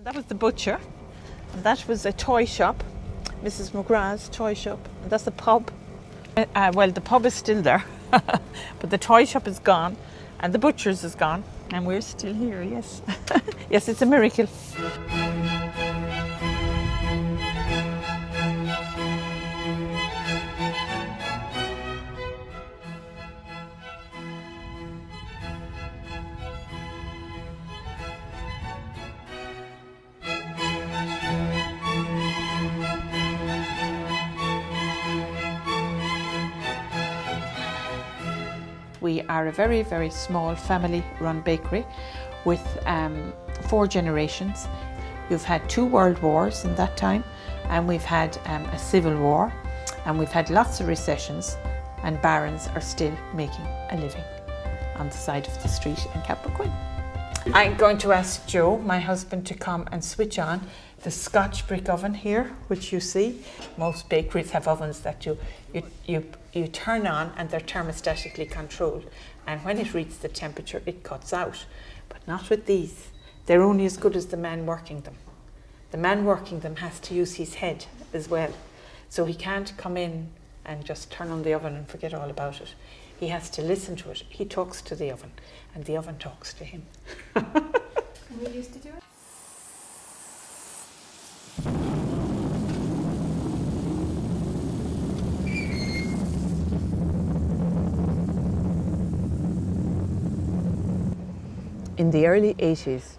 That was the butcher, and that was a toy shop, Mrs. McGrath's toy shop, and that's the pub. Well, the pub is still there, but the toy shop is gone, and the butcher's is gone, and we're still here, yes. Yes, it's a miracle. We are a very, very small family-run bakery with 4 generations. We've had 2 world wars in that time, and we've had a civil war, and we've had lots of recessions, and barons are still making a living on the side of the street in Cappoquin. I'm going to ask Joe, my husband, to come and switch on the Scotch brick oven here, which you see. Most bakeries have ovens that you turn on and they're thermostatically controlled. And when it reaches the temperature, it cuts out. But not with these. They're only as good as the man working them. The man working them has to use his head as well. So he can't come in and just turn on the oven and forget all about it. He has to listen to it. He talks to the oven, and the oven talks to him. And we used to do it? In the early 80s,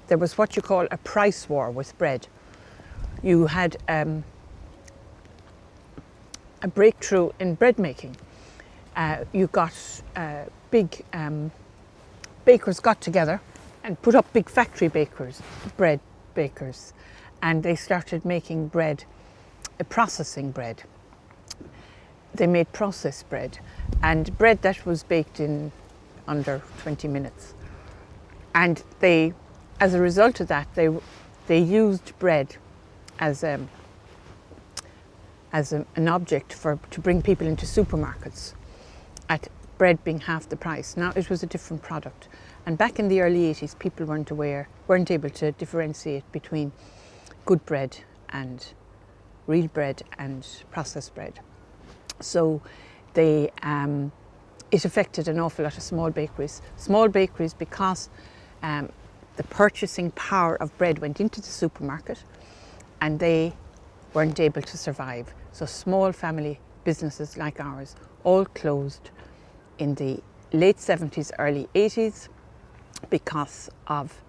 there was what you call a price war with bread. You had a breakthrough in bread making. You got big bakers got together and put up big factory bread bakers, and they started making bread, processing bread. They made processed bread, and bread that was baked in under 20 minutes. And they, as a result of that, they used bread as an object to bring people into supermarkets, at bread being half the price. Now it was a different product. And back in the early 80s, people weren't able to differentiate between good bread and real bread and processed bread. So it affected an awful lot of small bakeries. Small bakeries, because the purchasing power of bread went into the supermarket, and they weren't able to survive. So small family businesses like ours all closed in the late 70s, early 80s, because of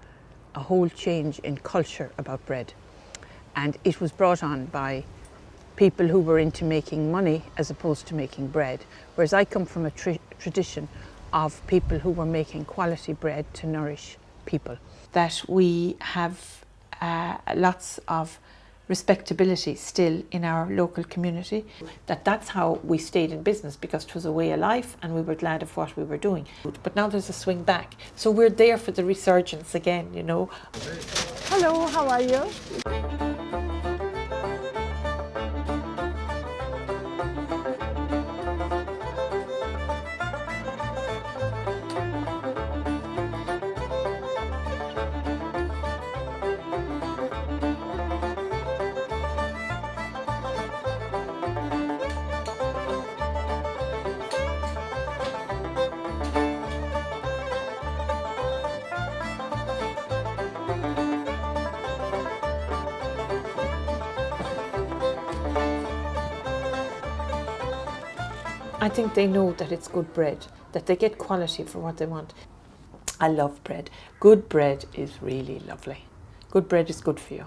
a whole change in culture about bread. And it was brought on by people who were into making money as opposed to making bread. Whereas I come from a tradition of people who were making quality bread to nourish people. That we have lots of respectability still in our local community, that's how we stayed in business, because it was a way of life and we were glad of what we were doing. But now there's a swing back, so we're there for the resurgence again, you know. Hello, how are you? I think they know that it's good bread, that they get quality for what they want. I love bread. Good bread is really lovely. Good bread is good for you.